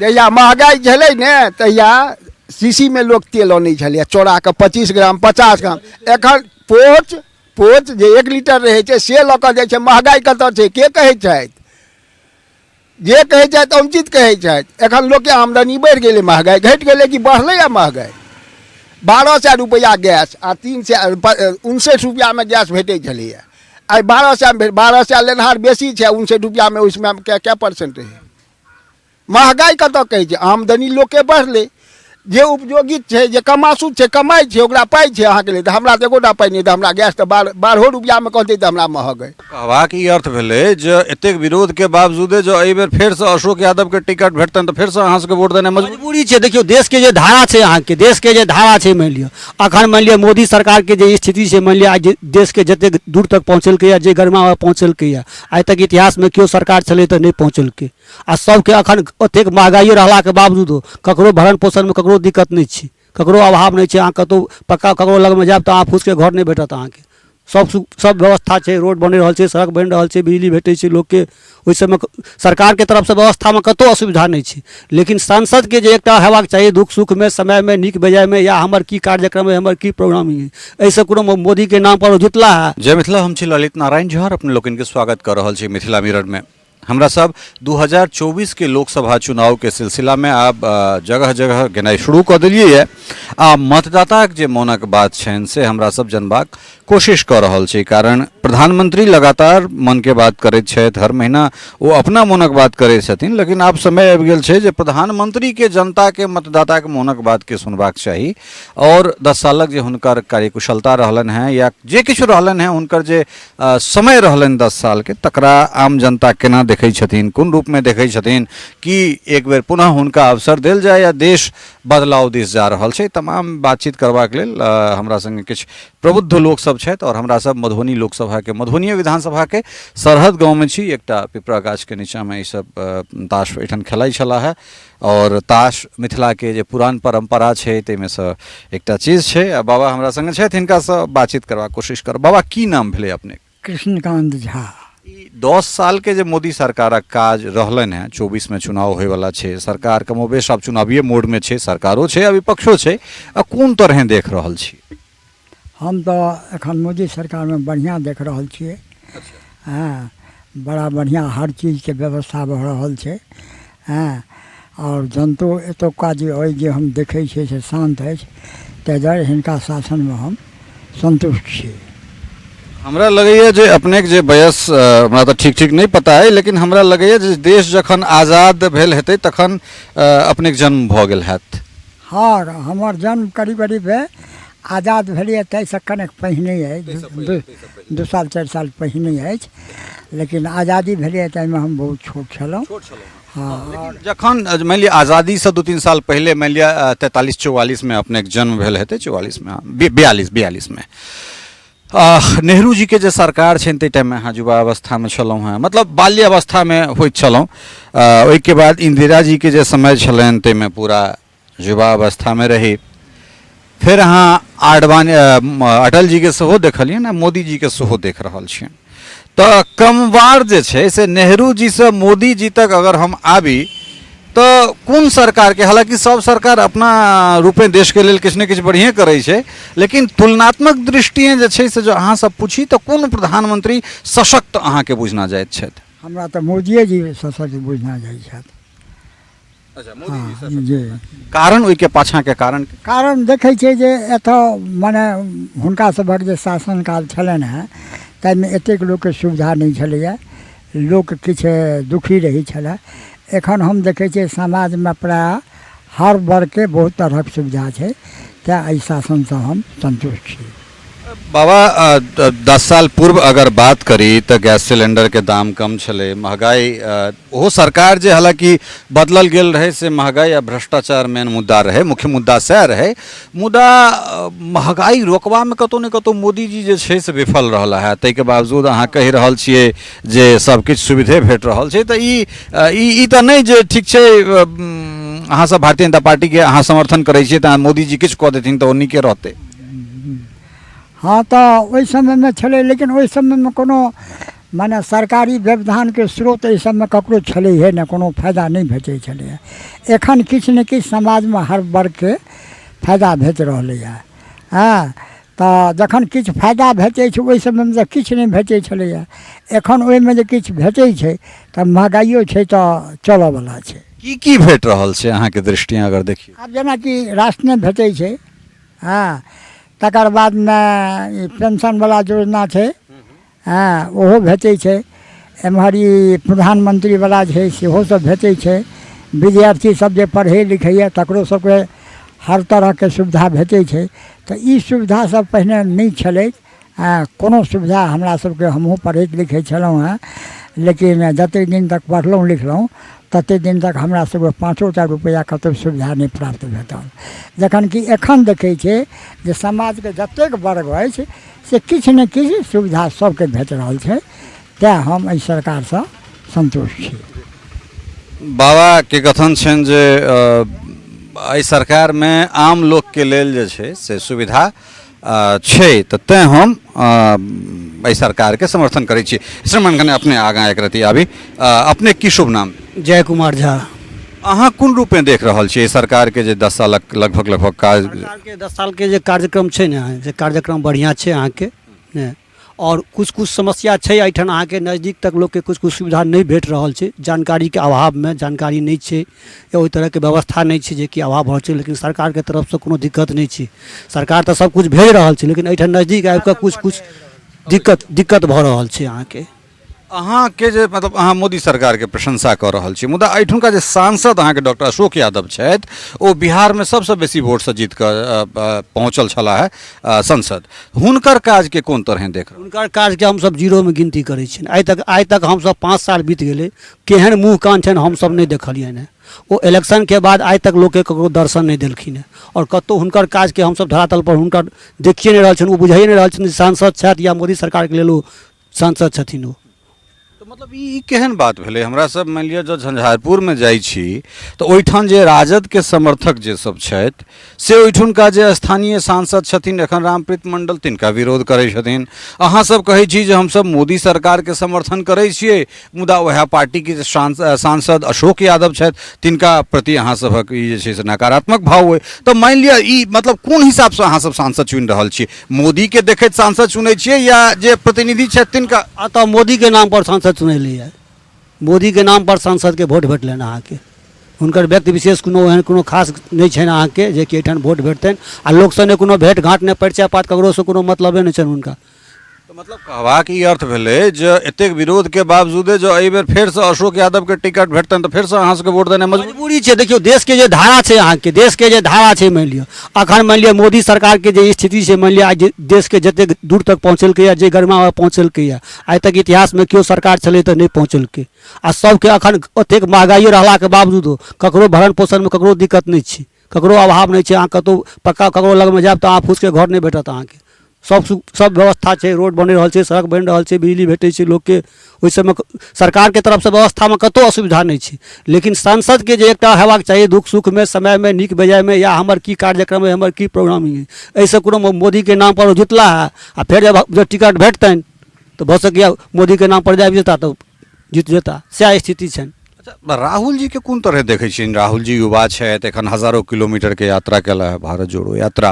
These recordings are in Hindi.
जहिया महगाई झेले ने तहिया शीशी में लोग तेल आनै छलै चौड़ा के 25 ग्राम 50 ग्राम एखन पोच जे 1 लीटर रहे छै से लऽ कऽ जाइ छै। महगाई कतऽ छै के कहै छथि, जे कहै छथि अनुचित कहै छथि। एखन लोक के आमदनी बढ़ि गेलै, महगाई घटि गेलै कि बढ़लै? महगाई 1200 रुपया गैस आ 359 रुपया में गैस भेटै छलैया। आइ 1200 लेनहार बेसी छै, 59 रुपया में उसमें क्या परसेंट रहे? महगाई कतऽ कहै छै? आमदनी लोक के बढ़लै, जे उपयोगित छै, जे कमासु छै, कमाई छै, ओकरा पाई छै। अहाँके लेल तऽ हमरा तऽ एकोटा पाई नहीं, तऽ हमरा गैस तऽ 12 रुपया में कहतै तऽ हमरा महग है। कहबाक ई अर्थ भेलै जे एतेक विरोध के बावजूदे जो एहि बेर फेर से अशोक यादव के टिकट भेटतनि तऽ फेर से अहाँ सबके वोट देनाइ मजबूरी छै। देखियो देश के जे धारा छै, अहाँ के देश के जे धारा छै, मान लियो अखन मान लियो मोदी सरकार के जे स्थिति छै, मान लियो आज देश के जते दूर तक पहुँचलकै या जे गरिमा पहुँचलकै या आइ तक इतिहास में केओ सरकार छलै तऽ नहि पहुँचलकै। आ सबके अखन ओतेक महगाई रहला के बावजूदो ककरो भरण पोषण में ककरो दिक्कत नहीं छै, ककरो अभाव नहीं छै। अहाँ कतौ पक्का ककरो लग में जायब तऽ अहाँ फूस के घर नहीं भेटत। अहाँ के सब व्यवस्था छै, रोड बनि रहल छै, सड़क बनि रहल छै, बिजली भेटै छै लोक के। ओहि सबमे सरकार के तरफ से व्यवस्था में कतौ असुविधा नहीं छै। लेकिन सांसद के जे एकटा हेबाक चाही दुख सुख में, समय में, नीक बेजाय में, या हमर की कार्यक्रम है, हमर की प्रोग्राम है, ऐसे कोनो मोदी के नाम पर जुटला है। जय मिथिला, हम छी ललित नारायण झा, अपने लोगन के स्वागत कर रहल छी मिथिला मिरर में। हमरा सब 2024 के लोकसभा चुनाव के सिलसिला में आब जगह जगह गेनाइ शुरू कर दिलियै है। आ मतदाता के जे मोनक बात छनि से हमरा सब जनबाक कोशिश कर रहल छी। कारण प्रधानमंत्री लगातार मन के बात करैत छथि, हर महीना वो अपना मोनक बात करैत छथिन। लेकिन आब समय आबि गेल छै जे प्रधानमंत्री के जनता के मतदाता के मोनक बात के सुनबाक चाही। और 10 सालक जे हुनकर कार्यकुशलता रहलन हैं या जे किछु रहलन हैं, हुनकर जे समय रहलन 10 साल के, तकरा आम जनता केना देखै छथिन, कोन रूप में देखै छथिन कि एक बेर पुनः हुनका अवसर देल जाय या देश बदलाव दिस जा रहल छै। तमाम बातचीत करबाक लेल हमरा संगे किछु प्रबुद्ध लोक सब छथि। और हमरा सब मधुबनी लोकसभा के, मधुबनी विधानसभा के सरहद गाँव में छी। एकटा पिपरा गाछ के नीचा में ई सब ताश एठन खेलाइ छला है। और ताश मिथिला के जे पुरान परंपरा छै ताहिमे से एकटा चीज छै। बाबा हमरा संगे छथि, हिनका से बातचीत करबाक कोशिश कर। बाबा की नाम भेलै अपने? कृष्णकांत झा। 10 साल के जे मोदी सरकारक काज रहलन हैं, 24 में चुनाव होय वाला छै, सरकार कमोबेश आब चुनावीय मोड में छै, सरकारो छै आ विपक्षो छै। कोन तरह देख रहल छी? हम तो एखन मोदी सरकार में बढ़िया देख रहल छियै। हाँ, बड़ा बढ़िया हर चीज के व्यवस्था भऽ रहल छै। हाँ, और जनतो एतुका जे हम देखै छियै से शांत अछि, ताहि दुआरे हिनका शासन में हम संतुष्ट छी। हमरा लगैए जे अपने के जे वयस हमरा तो ठीक नहीं पता है, लेकिन हमरा लगैए जे देश जखन आज़ाद भेल हेतै तखन अपने के जन्म भऽ गेल हैत। हाँ, हमर जन्म करीब आज़ाद भेलिए ताहिसँ कनेक पहिने अछि, 2 साल 4 साल पहिने अछि। लेकिन आज़ादी भेलिए ताहिमे हम बहुत छोट छलहुँ। हाँ, जखन मान लिया आज़ादी से 2-3 साल पहले, मान लिया 43-44 में अपने के जन्म भेल हेतै, 44 में 42 में नेहरू जी के जे सरकार छनि ताहि टाइम में अहाँ युवा अवस्था में छलहुँ हैं, मतलब बाल्यावस्था में होइत छलहुँ। ओहिके बाद इंदिरा जी के जे समय छलनि ताहिमे पूरा युवा अवस्था में रही। फिर अहाँ अटल जी के सेहो देखलियै ना, मोदी जी के सेहो देख रहल छियनि। तऽ क्रमवार जे छै से नेहरू जी से मोदी जी तक अगर हम आबी तो कोन सरकार के, हालांकि सब सरकार अपना रूपे देश के लेल किछु ने किछु बढ़िया करै छै, लेकिन तुलनात्मक दृष्टिए जे छै से जो अहाँ सब पूछी तो कोन प्रधानमंत्री सशक्त अहाँ के बुझना जाइत छथि? हमरा तऽ मोदिये जी सशक्त बुझना जाइ छथि। अच्छा, मोदी जी हाँ, जी। कारण ओहि के पाछा के कारण देखै छै जे एतऽ मने हुनका सभक जे शासनकाल छलनि हैं ताहिमे एतेक लोकके सुविधा नहीं छलैया, लोक किछु दुखी रहै छलै। एखन हम देखै छियै समाज में प्राय हर वर्ग के बहुत तरहक सुविधा छै, तेँ एहि शासनसँ हम संतुष्ट छी। बाबा 10 साल पूर्व अगर बात करी तो गैस सिलेंडर के दाम कम छले, महगाई वो सरकार जे हालांकि बदलल गेल रहे से महगाई आ भ्रष्टाचार मेन मुद्दा रहे, मुख्य मुद्दा सएह रहे। मुदा महगाई रोकवा में कतौ ने कतौ मोदी जी जे छै से विफल रहला है। ताहि के बावजूद अहाँ कहि रहल छियै जे सब किछु सुविधे भेट रहल छै, तऽ ई तऽ नहीं जे ठीक छै अहाँ सब भारतीय जनता पार्टी के अहाँ समर्थन करै छियै तऽ मोदी जी किछु कऽ देथिन तऽ ओ नीके रहतै। हाँ, तो ओहि समय में छलै, लेकिन ओहि समय में कोनो माने सरकारी व्यवधान के स्रोत एहि सबमे ककरो छलैहे नहि, कोनो फायदा नहि भेटै छलैए। एखन किछु ने किछु समाजमे हर वर्गके फायदा भेट रहलैए। हँ, तऽ जखन किछु फायदा भेटै छै ओहि समयमे तऽ किछु नहि भेटै छलैए। एखन ओहिमे जे किछु भेटै छै तऽ महगाइयो छै तऽ चलऽवला छै। की भेट रहल छै अहाँके दृष्टि अगर देखिए? आब जेनाकि राशने भेटै छै, हाँ, तकर बादमे ई पेंशनवला योजना छै, हाँ, ओहो भेटै छै। एम्हर ई प्रधानमंत्रीवला छै सेहो सब भेटै छै। विद्यार्थी सब जे पढ़ै लिखैए तकरो सबके हर तरहके सुविधा भेटै छै। तऽ ई सुविधा सब पहिने नहि छलै। कोनो सुविधा हमरा सबके, हमहूँ पढ़ैत लिखै छलहुँ हेँ, लेकिन जतेक दिन तक पढ़लहुँ लिखलहुँ ततेक दिन तक हमरा सबके 5टा रुपैआ कतहु सुविधा नहि प्राप्त भेटल। जखन कि एखन देखै छै जे समाजके जतेक वर्ग अछि से किछु ने किछु सुविधा सबके भेट रहल छै। तेँ हम एहि सरकारसँ संतुष्ट छी। बाबा के कथन छनि जे एहि सरकारमे आम लोकके लेल जे छै से सुविधा छै, तऽ तेँ हम एहि सरकारके समर्थन करै छी। श्रीमान कने अपने आगाँ एक रति आबी। अपने की शुभ नाम? जय कुमार झा। अहाँ कोन रूपमे देख रहल छियै सरकारके जे 10 सालक लगभग काज? सरकारके 10 सालके जे कार्यक्रम छै ने, जे कार्यक्रम बढ़िआँ छै अहाँके ने। और कुछ समस्या छै एहिठाम अहाँके नज़दीक तक लोकके कुछ सुविधा नहीं भेट रहल छै। जानकारीके अभावमे, जानकारी नहीं छै या ओहि तरहके व्यवस्था नहीं छै जेकि अभाव भऽ छै। लेकिन सरकारके तरफसँ कोनो दिक्कत नहीं छै। सरकार तऽ सब कुछ भेज रहल छै, लेकिन एहिठाम नज़दीक आबि कऽ कुछ दिक्कत भऽ रहल छै अहाँके। अहाँके जे मतलब अहाँ मोदी सरकारके प्रशंसा कऽ रहल छी, मुदा एहिठुनका जे सांसद अहाँके डॉक्टर अशोक यादव छथि, ओ बिहारमे सबसँ बेसी वोटसँ जीत कऽ पहुँचल छलाह है संसद। हुनकर काजके कोन तरह देख रहल? हुनकर काजके हमसब जीरोमे गिनती करै छियनि। आइ तक हमसब 5 साल बीत गेलै, केहन मुँह कान छनि हमसब नहीं देखलियनि हैं। ओ इलेक्शनके बाद आइ तक लोकके ककरो दर्शन नहीं देलखिन हैं। और कतहु हुनकर काजके हमसब धरातल पर हुनकर देखिए नहीं रहल छनि। ओ बुझाइए नहीं रहल छनि सांसद छथि या मोदी सरकारके लेल ओ सांसद छथिन। ओ मतलब ई केहन बात भेलै? हमरा सब मान लिअ जब झंझारपुरमे जाइ छी तऽ ओहिठाम जे राजदके समर्थक जे सब छथि से ओहिठुनका जे स्थानीय सांसद छथिन एखन रामप्रीत मंडल, तिनका विरोध करै छथिन। अहाँ सब कहै छी जे हमसब मोदी सरकारके समर्थन करै छियै, मुदा वएह पार्टीके जे सांसद अशोक यादव छथि तिनका प्रति अहाँ सभक ई जे छै से नकारात्मक भाव अइ। तऽ मान लिअ ई मतलब कोन हिसाबसँ अहाँ सब सांसद चुनि रहल छियै? मोदीके देखैत सांसद चुनै छियै या जे प्रतिनिधि छथि तिनका? अतः मोदीके नाम पर सांसद चुनैलिए। मोदीके नाम पर सांसदके वोट भेटलनि अहाँके। हुनकर व्यक्ति विशेष कोनो एहन कोनो खास नहीं छनि अहाँके जेकि एहिठाम वोट भेटतनि। आ लोकसँ ने कोनो भेंट घाट ने परिचय पात ककरोसँ कोनो मतलबे नहीं छनि हुनका। तो मतलब कहबाक ई अर्थ भेलै जे एतेक विरोधके बावजूदे जो एहि बेर फेरसँ अशोक यादवके टिकट भेटतनि तऽ फेरसँ अहाँ सबके वोट देनाइ मजबूरी छै। देखियौ देशके जे धारा छै अहाँके, देशके जे धारा छै, मानि लिअ अखन मानि लिअ मोदी सरकारके जे स्थिति छै, मानि लिअ आइ देशके जतेक दूर तक पहुँचेलकै, जे गरिमा पहुँचेलकै, आइ तक इतिहासमे केओ सरकार छलै तऽ नहीं पहुँचेलकै। आ सबके अखन ओतेक महगाई रहलाके बावजूदो ककरो भरण पोषणमे ककरो दिक्कत नहीं छै, ककरो अभाव नहीं छै। अहाँ कतहु पक्का ककरो लगमे जायब तऽ अहाँ फूसके घर नहीं भेटत अहाँके। सब व्यवस्था छै, रोड बनि रहल छै, सड़क बनि रहल छै, बिजली भेटै छै लोकके। ओहि सबमे सरकारके तरफसँ व्यवस्थामे कतहु असुविधा नहीं छै। लेकिन सांसदके जे एकटा हेबाक चाही दुख सुखमे, समयमे, नीक बेजायमे, या हमर की कार्यक्रम है, हमर की प्रोग्रामिंग है, एहिसँ कोनो मोदीके नाम पर जितला है आ फेर जब टिकट भेटतनि तऽ भऽ सकैए मोदीके नाम पर जाबि जेता तऽ जीत जेता। सएह स्थिति छनि। राहुल जी के कोन तरह देखै छियनि? राहुल जी युवा छथि, एखन हजारों किलोमीटरके यात्रा केला है, भारत जोड़ो यात्रा।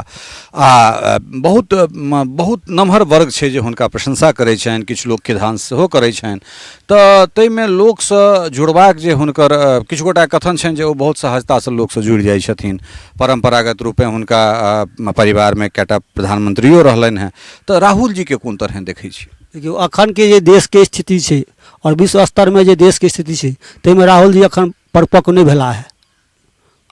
आ बहुत नमहर वर्ग छै जे हुनका प्रशंसा करै छनि, किछु लोक खेदान सेहो करै छनि। तऽ ताहिमे लोकसँ जुड़बाक जे हुनकर किछु गोटा कथन छनि जे ओ बहुत सहजतासँ लोकसँ जुड़ि जाइ छथिन। परम्परागत रूपे हुनका परिवारमे कएटा प्रधानमंत्रियो रहलनि हैं। तऽ राहुल जीके कोन तरह देखै छी? देखियौ अखनके जे देशके स्थिति छै और विश्व स्तरमे जे देशके स्थिति छै, ताहिमे राहुल जी अखन परिपक्व नहीं भेला है।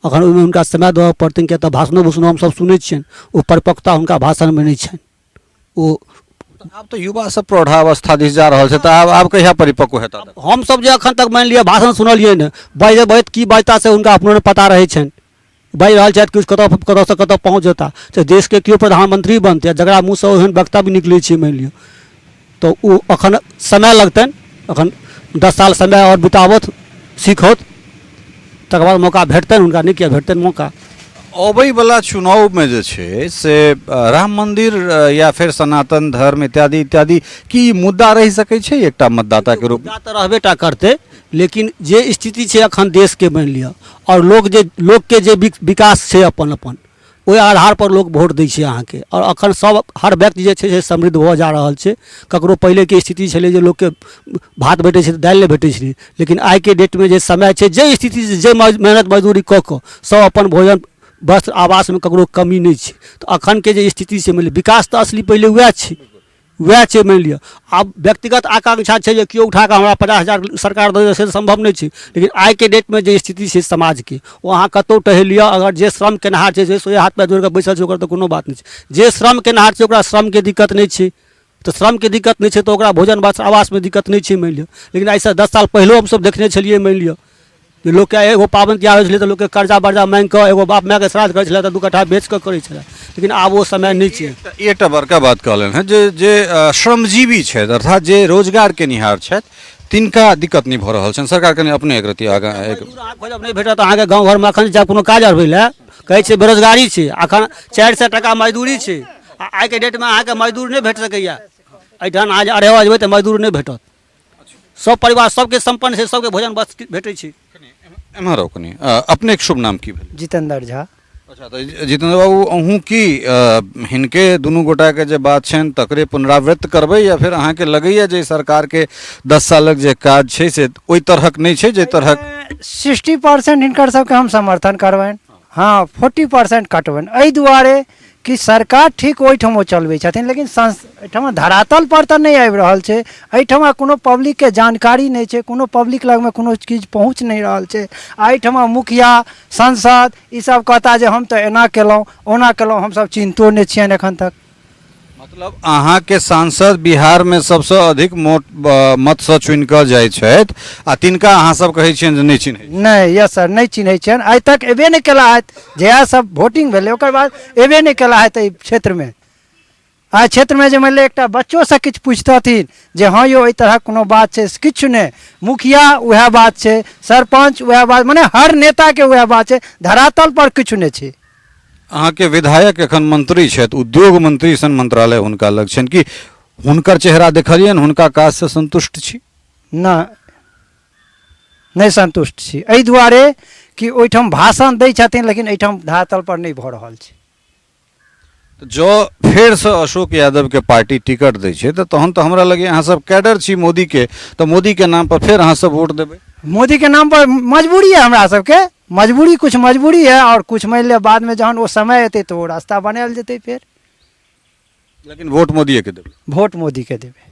अखन ओहिमे हुनका समय देबऽ पड़तनि, किया तऽ भाषणो हमसब सुनै छियनि, ओ परिपक्वता हुनका भाषणमे नहीं छनि। ओ आब तऽ युवा सब प्रौढ़ावस्था दिस जा रहल छै, तऽ आब कहिया परिपक्व हेता? हमसब जे अखन तक मानि लिअ भाषण सुनलियै ने, बाजैत की बाजता से हुनका अपनो पता रहै छनि। बाजि रहल छथि किछु कतऽसँ कतऽ पहुँच जेता। तऽ देशके केओ प्रधानमंत्री बनतै, जकरा मुँहसँ ओहन वक्तव्य निकलै छै मानि लिअ, तो वो अखन समय लगतनि। अखन 10 साल समय और बितावत, सीखौत, तकर बाद मौका भेटतनि हुनका। नहीं किया भेटतनि मौका? अबै वाला चुनाव में जे छै से राम मंदिर या फिर सनातन धर्म इत्यादि इत्यादि की मुद्दा रहि सकै छै एकटा मतदाता के रूप में? मुद्दा तऽ रहबेटा करतै, लेकिन जे स्थिति छै अखन देश के मानि लिअ, और लोक के जे विकास छै अपन अपन, ओहि आधार पर लोक वोट दै छै अहाँके। और अखन सब हर व्यक्ति जे छै से समृद्ध भऽ जा रहल छै। ककरो पहिलेके स्थिति छलै जे लोकके भात भेटै छै तऽ दालि नहि भेटै छलै, लेकिन आइके डेटमे जे समय छै, जे स्थिति छै, जे मेहनत मजदूरी कऽ कऽ सब अपन भोजन वस्त्र आवासमे ककरो कमी नहि छै। तऽ अखनके जे स्थिति छै, मानि लिअ विकास तऽ असली पहिले वएह छै मानि लिअ। आब व्यक्तिगत आकांक्षा छै जे केओ उठा कऽ हमरा 50,000 सरकार दऽ दे, से संभव नहीं छै। लेकिन आइ के डेट में जे स्थिति छै समाज के, ओ अहाँ कतौ टहल लिअ, अगर जे श्रम केनहार छै से हाथ पैर जोड़ कऽ बैसल छै, ओकर तऽ कोनो बात नहीं छै। जे श्रम केनहार छै ओकरा श्रम के दिक्कत नहीं छै, तऽ श्रम के दिक्कत नहीं छै तऽ ओकरा भोजन वस्त्र आवास में दिक्कत नहीं छै मानि लिअ। लेकिन आइसँ 10 साल पहिलो हमसब देखने छलियै मानि लिअ, जे लोकके एगो पाबनि तिहार होइ छलै तऽ लोकके कर्जा वर्जा मांगि कऽ एगो बाप मायके श्राद्ध करै छलै तऽ 2 कट्ठा बेच कऽ करै छलै। लेकिन आब ओ समय नहीं छै। एकटा बड़का बात कहलन है जे श्रमजीवी छै, अर्थात जे रोजगार के निहार छथि, तिनका दिक्कत नहीं भऽ रहल छनि। सरकार कनि अपने एक रति आगाँ खोजब नहीं भेटत अहाँके गाँव घरमे। अखन जब कोनो काज अरबै लए कहै छै बेरोजगारी छै, अखन 400 टका मजदूरी छै। आइके डेटमे अहाँके मजदूर नहीं भेट सकैया। एहिठाम अहाँ अरेवा जेबै तऽ मजदूर नहीं भेटत। सब परिवार सबके संपन्न छै, सबके भोजन वस्त्र भेटै छै। एम्हर आउ कनि। अपने के शुभ नाम की भेल? जितेंद्र झा। अच्छा, तऽ जितेंद्र बाबू अहूँ की हिनके दुनू गोटा के जे बात छनि तकरे पुनरावृत्त करबै, या फिर अहाँके लगैया जे सरकार के 10 सालक जे काज छै से ओहि तरहक नहीं छै जे तरहक? 60% हिनकर सबके हम समर्थन करबनि, हाँ 40% कटबनि। एहि दुआरे कि सरकार ठीक ओहिठाम चलबै छथिन, लेकिन एहिठाम धरातल पर तऽ नहीं आबि रहल छै। एहिठाम कोनो पब्लिक के जानकारी नहीं छै, कोनो पब्लिक लग में कोनो चीज पहुँच नहीं रहल छै। एहिठाम मुखिया सांसद ई सब कहता जे हम तऽ एना केलहुँ ओना केलहुँ, हमसब चिन्तो नहीं छियनि एखन तक। मतलब अहाँ के सांसद बिहार में सबसे अधिक मत से चुनि कऽ जाइ छथि, आ तिनका अहाँ सब कहै छियनि जे नहीं चिन्है? नहीं, यस सर, नहीं चिन्है छियनि। आइ तक एबे नहीं केला है, जहिया सब वोटिंग भेलै ओकर बाद एबे नहीं केला है एहि क्षेत्र में। आ क्षेत्र में जे मानि लिअ एकटा बच्चो से किछु पूछतथिन जे हाँ यौ एहि तरह कोनो बात छै, किछु नहीं। मुखिया वएह बात छै, सरपंच वएह बात, माने हर नेता के वएह बात छै, धरातल पर किछु नहीं छै। अहाँ के विधायक एखन मंत्री छथि, उद्योग मंत्री सन मंत्रालय हुनका लग छनि, कि हुनकर चेहरा देखलियनि, हुनका काज से संतुष्ट छी? नहीं संतुष्ट छी, एहि दुआरे कि ओहिठाम भाषण दै छथिन, लेकिन एहिठाम धरातल पर नहीं भऽ रहल छै। जो फेर से अशोक यादव के पार्टी टिकट दै छै तऽ तहन तऽ हमरा लगे अहाँ सब कैडर छी मोदी के, तऽ मोदी के नाम पर फेर अहाँ सब वोट देबै? मोदी के नाम पर मजबूरी है हमरा सबके, मजबूरी कुछ मजबूरी है, और कुछ मान लिया बाद में जहन वो समय एतै तो वो रास्ता बनायल जेतै फिर। लेकिन वोट मोदी के देबै? वोट मोदी के देबै।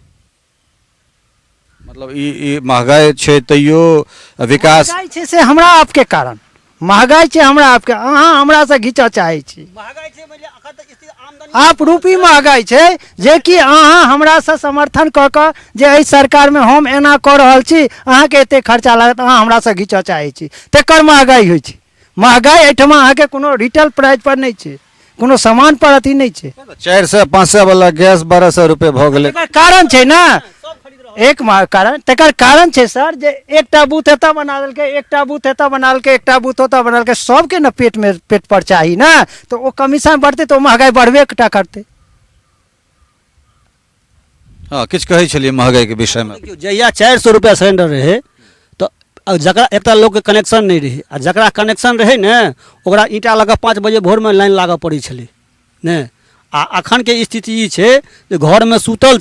मतलब ई महंगाई छै तैयो विकास महंगाई छै से हमरा आपके कारण, महंगाई छै हमरा आपके, अहाँ हमरा से घींचऽ चाहै छी। महंगाई छै मानि लिअ अखन तक स्थिति आमदनी आप रूपी महंगाई छै, जे कि अहाँ हमरा से समर्थन कऽ कऽ जे एहि सरकार में हम एना कऽ रहल छी, अहाँके एते खर्चा लागत, अहाँ हमरा से घींचऽ चाहै छी, तेकर महंगाई होइ छै। महंगाई एहिठाम अहाँके कोनो रिटेल प्राइस पर नहीं छै, कोनो सामान पर अथी नहीं छै। 400-500 वाला गैस 1200 रुपए भऽ गेलै। तेकर कारण छै ना, एक कारण, तेकर कारण छै सर, जे एकटा बूथ एतऽ बना देलकै, एकटा बूथ एतऽ बना देलकै, एकटा बूथ ओतऽ बना देलकै, सबके ना पेट पर चाही ना, तो ओ कमीशन बढ़तै तो महंगाई बढ़बे टा करतै। हाँ, किछु कहै छलियै महंगाई के विषय में? जहिया 400 रुपया सिलेंडर रहे तो जकरा एकटा लोग के कनेक्शन नहीं रहे, आ जकरा कनेक्शन रहे ने ओकरा ईंटा लगा 5 बजे भोर में लाइन लागऽ पड़ै छलै ने। आ अखन के स्थिति ई छै जे घर में सुतल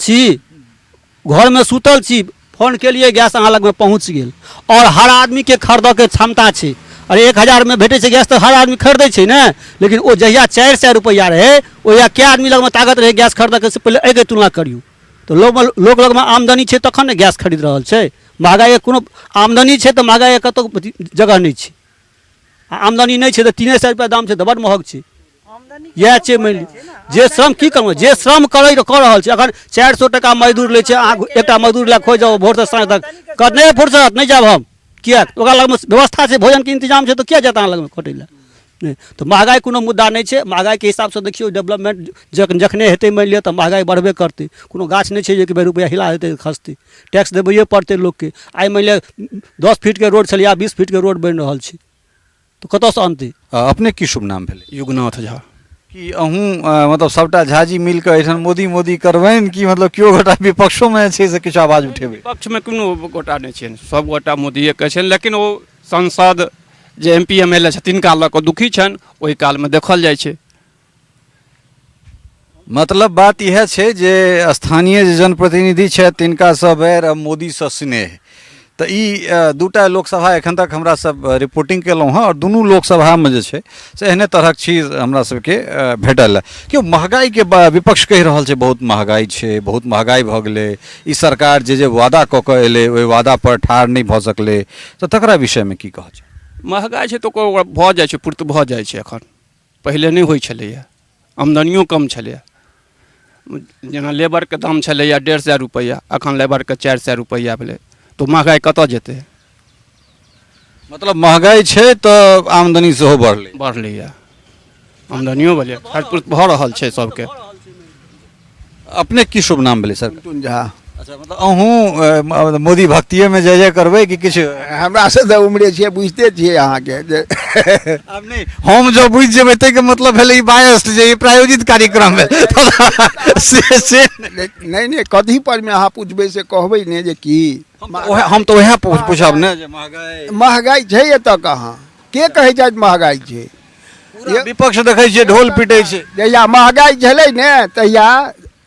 छी, फोन के लिए गैस अहाँ लग में पहुँच गेल, और हर आदमी के खरीदऽ के क्षमता छै। अरे 1000 में भेटै छै गैस तऽ हर आदमी खरीदै छै ने, लेकिन ओ जहिया 400 रुपया रहे ओहिया क्या आदमी लग में ताकत रहे गैस खरीदऽ के? से पहिले एहिके तुलना करियौ तो लोग लग में आमदनी छै तखन ने गैस खरीद रहल छै। महंगाई कोनो आमदनी छै तऽ महंगाई कतौ जगह नहीं छै, आमदनी नहीं छै तऽ 300 रुपया दाम छै तऽ बड़ महग छै। यह छै मानि लिअ, जे श्रम की करबै, जे श्रम कऽ रहल छै, अखन 400 टका मजदूर लै छै, अहाँ एकटा मजदूर लए खोज जाओ भोर से साँझ तक, नहीं फुर्सत नहीं जाब हम, किया ओकरा लग में व्यवस्था छै, भोजन के इंतजाम छै, तो किया जाता अहाँ लग में खटै लए? नहीं तो महंगाई कोनो मुद्दा नहीं छै। महंगाई के हिसाब से देखियो डेवलपमेंट जखने हेतै मानि लिअ तऽ महंगाई बढ़बे करतै। कोनो गाछ नहीं छै जे कि 2 रुपया हिला देतै खसतै, टैक्स देबैए पड़तै लोग के। आइ मानि लिअ 10 फीट के रोड छलै, 20 फीट के रोड बनि रहल छै, तो कतऽसँ अनतै? अपने की शुभ नाम भेलै? युगनाथ झा। कि अहूँ मतलब सबटा झाजी मिल कऽ एहिठाम मोदी मोदी करबनि कि मतलब केओ गोटा विपक्षोमे छै से किछु आवाज उठेबै? पक्षमे कोनो गोटा नहि छियनि, सब गोटा मोदिये के छनि, लेकिन ओ सांसद जे MP MLA छथिन तिनका लऽ कऽ दुखी छनि, ओहि कालमे देखल जाइ छै। मतलब बात इएह छै जे स्थानीय जे जनप्रतिनिधि छथि तिनका सँ बैर आ मोदीसँ स्नेह। तऽ ई दूटा लोकसभा एखन तक हमरा सब रिपोर्टिंग केलहुँ हँ, और दुनू लोकसभामे जे छै से एहने तरहक चीज हमरा सबके भेटल है। क्यों महगाईके विपक्ष कहि रहल छै बहुत महगाई छै, बहुत महगाई भऽ गेलै, ई सरकार जे वादा कऽ कऽ एलै ओहि वादा पर ठाढ़ नहि भऽ सकलै, तऽ तकरा विषयमे की कहऽ छै? महगाई छै तऽ ओकर भऽ जाइ छै, पूर्ति भऽ जाइ छै। एखन पहिले नहि होइ छलैए, आमदनियो कम छलैए। जेना लेबरके दाम छलैए 150 रुपैआ, एखन लेबरके 400 रुपैआ भेलै, तो महगाई कतऽ जेतै? मतलब महगाई छै तऽ आमदनी सेहो बढ़लैए, आमदनियो भेलै, खर्च पूर्ति भऽ रहल छै सबके। अपने की शुभ नाम भेलै सर? टुन झा। अच्छा, मतलब अहूँ मोदी भक्तिएमे जय जय करबै कि किछु? हमरा से तऽ उम्रे छियै, बुझते छियै अहाँके जे आब नहीं, हम जो बुझ जेबै ताहिके मतलब भेलै ई बायस जे ई प्रायोजित कार्यक्रम है से नहीं कथी पर में अहाँ पूछबै से कहबै ने जे की हम तो वएह पूछब ने जे महगाई छै एतऽ कहाँ? के कहै छै महगाई छै? पूरा विपक्ष देखै छियै ढोल पिटै छै। जहिया महगाई छलै ने तहिया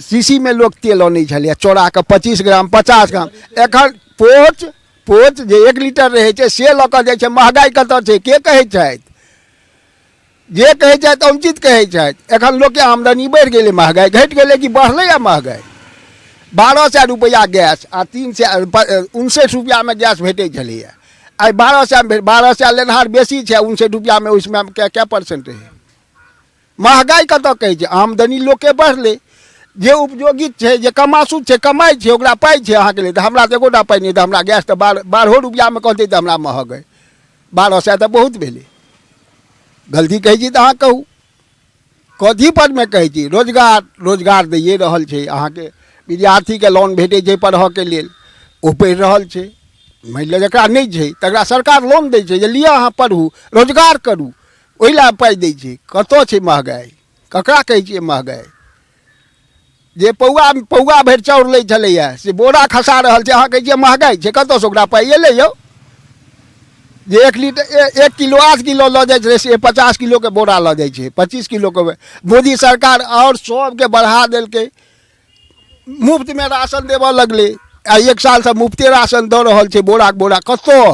शीशी में लोग तेल आनै छलै चोरा के 25 ग्राम 50 ग्राम। एखन पोच जे 1 लीटर रहै छै से लऽ कऽ जाइ छै। महगाई कतऽ छै? के कहै छथि? जे कहै छथि अनुचित कहै छथि। एखन लोकके आमदनी बढ़ि गेलै, महगाई घटि गेलै कि बढ़लै? आ महगाई 1200 रुपैआ गैस आ 359 रुपैआमे गैस भेटै छलैए। आइ 1200 लेनहार बेसी छै, 59 रुपैआमे उसमें क्या परसेंट है? महगाई कतऽ कहै छै? आमदनी लोकके बढ़लै। जे उपयोगित छै, जे कमासु छै, कमाइ छै, ओकरा पाइ छै अहाँके लिए। तऽ हमरा तऽ एकोटा पाइ नहि, तऽ हमरा गैस तऽ 12 रुपैआमे कहतै तऽ हमरा महग अइ। 1200 तऽ बहुत भेलै। गलती कहै छी तऽ अहाँ कहू, कथी परमे कहै छी? रोजगार दैए रहल छै अहाँके। विद्यार्थीके लोन भेटै छै पढ़ऽके लेल, ओ पढ़ि रहल छै। मानि लिअ जकरा नहि छै तकरा सरकार लोन दै छै जे लिअ अहाँ पढ़ू, रोजगार करू, ओहि लए पाइ दै छै। कतऽ छै महगाई? ककरा कहै छियै महगाई? जे पौआ भरि चाउर लै छलैए से बोरा खसा रहल छै, अहाँ कहै छियै महगाई छै? कतऽसँ ओकरा पाइ एलै यौ? जे 1 किलो 8 किलो लऽ जाइ छै से 50 किलोके बोरा लऽ जाइ छै, 25 किलोके। मोदी सरकार और सबके बढ़ा देलकै, मुफ्तमे राशन देबऽ लगलै। आ 1 सालसँ मुफ्ते राशन दऽ रहल छै, बोराके बोरा। कतऽ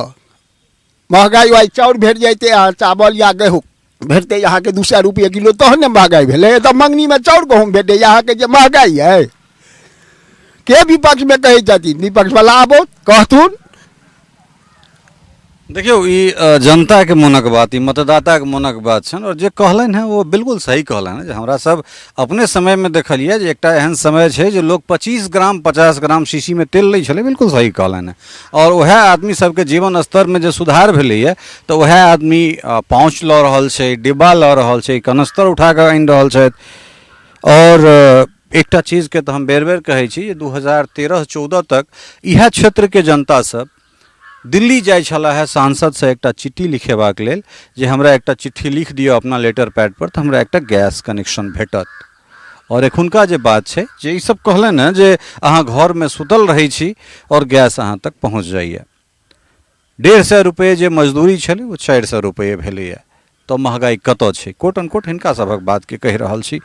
महगाई? वाइ चाउर भेट जैते, चावल या गेहूँ भेटतै अहाँके 200 रुपये किलो, तहन ने महगाई भेलै। तऽ मंगनीमे चाउर गहूँम भेटैए अहाँके जे महगाई अइ? के विपक्षमे कहै छथिन? विपक्षवला आबो कहथुन। देखियौ ई जनता के मोनक बात, ई मतदाता के मोनक बात छनि। और जे कहलनि हैं वो बिल्कुल सही कहलनि हैं। जे हमरा सब अपने समय में देखलिए जे एकटा एहन समय छै जे लोग 25 ग्राम 50 ग्राम शीशी में तेल लै छलै, बिल्कुल सही कहलनि हैं। और वएह आदमी सबके जीवन स्तर में जे सुधार भेलैए तऽ वएह आदमी पाउच लऽ रहल छै, डिब्बा लऽ रहल छै, कनस्तर उठा कऽ आनि रहल छथि। और एकटा चीजके तऽ हम बेर बेर कहै छी जे 2013-14 तक इएह क्षेत्रके जनता सब दिल्ली जाइ छला है सांसद से एकटा चिट्ठी लिखेबाक लेल जे हमरा एकटा चिट्ठी लिख दिअ अपना लेटर पैड पर तऽ हमरा एकटा गैस कनेक्शन भेटत। और एखुनका जे बात छै जे ई सब कहलनि हैं जे अहाँ घरमे सुतल रहै छी और गैस अहाँ तक पहुँच जाइए। 150 रुपये जे मजदूरी छलै वो 400 रुपये भेलैए। तो महगाई कतऽ छै? कोट अनकोट हिनका सभक बातके कहि रहल छी।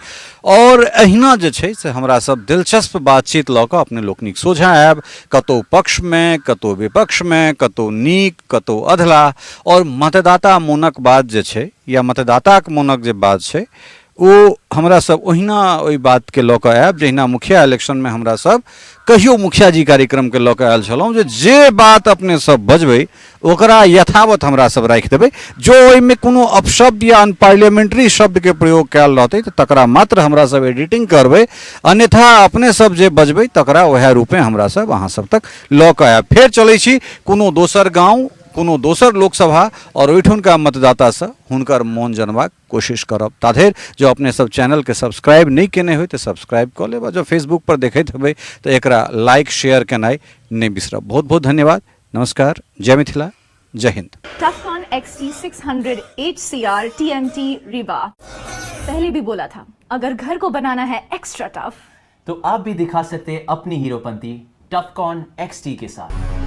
और अहिना जे छै से हमरा सब दिलचस्प बातचीत लऽ कऽ अपने लोकनिक सोझा आयब, कतौ पक्षमे, कतौ विपक्षमे, कतौ नीक, कतौ अधला। और मतदाता मोनक बात जे छै या मतदाताक मोनक जे बात छै ओ हमरा सब ओहिना ओहि बातके लऽ कऽ आयब जहिना मुखिया इलेक्शनमे हमरा सब कहियो मुखिया जी कार्यक्रमके लऽ कऽ आयल छलहुँ जे बात अपने सब बजबै ओकरा यथावत हमरा सब राखि देबै। जो ओहिमे कोनो अपशब्द या अनपार्लियामेंट्री शब्दके प्रयोग कयल रहतै तऽ तकरा मात्र हमरा सब एडिटिंग करबै, अन्यथा अपने सब जे बजबै तकरा वएह रूपे हमरा सब अहाँ सब तक लऽ कऽ आयब। फेर चलै छी कोनो दोसर गाँव, कोनो दोसर लोकसभा और ओहिठुनका मतदाता से हुनकर मोन जनबाक कोशिश करब। ताधरि जो अपने सब चैनल के सब्सक्राइब नहीं केने हो तो सब्सक्राइब कर लेब। जो फेसबुक पर देखैत हेबै तो एकरा लाइक शेयर केनाइ नहीं बिसरब। बहुत बहुत धन्यवाद। नमस्कार। जय मिथिला, जय Hind. टफकॉन XT 600 HCR TMT Riba. पहले भी बोला था, अगर घर को बनाना है एक्स्ट्रा टफ तो आप भी दिखा सकते हैं अपनी हीरोपंती टफकॉन XT के साथ।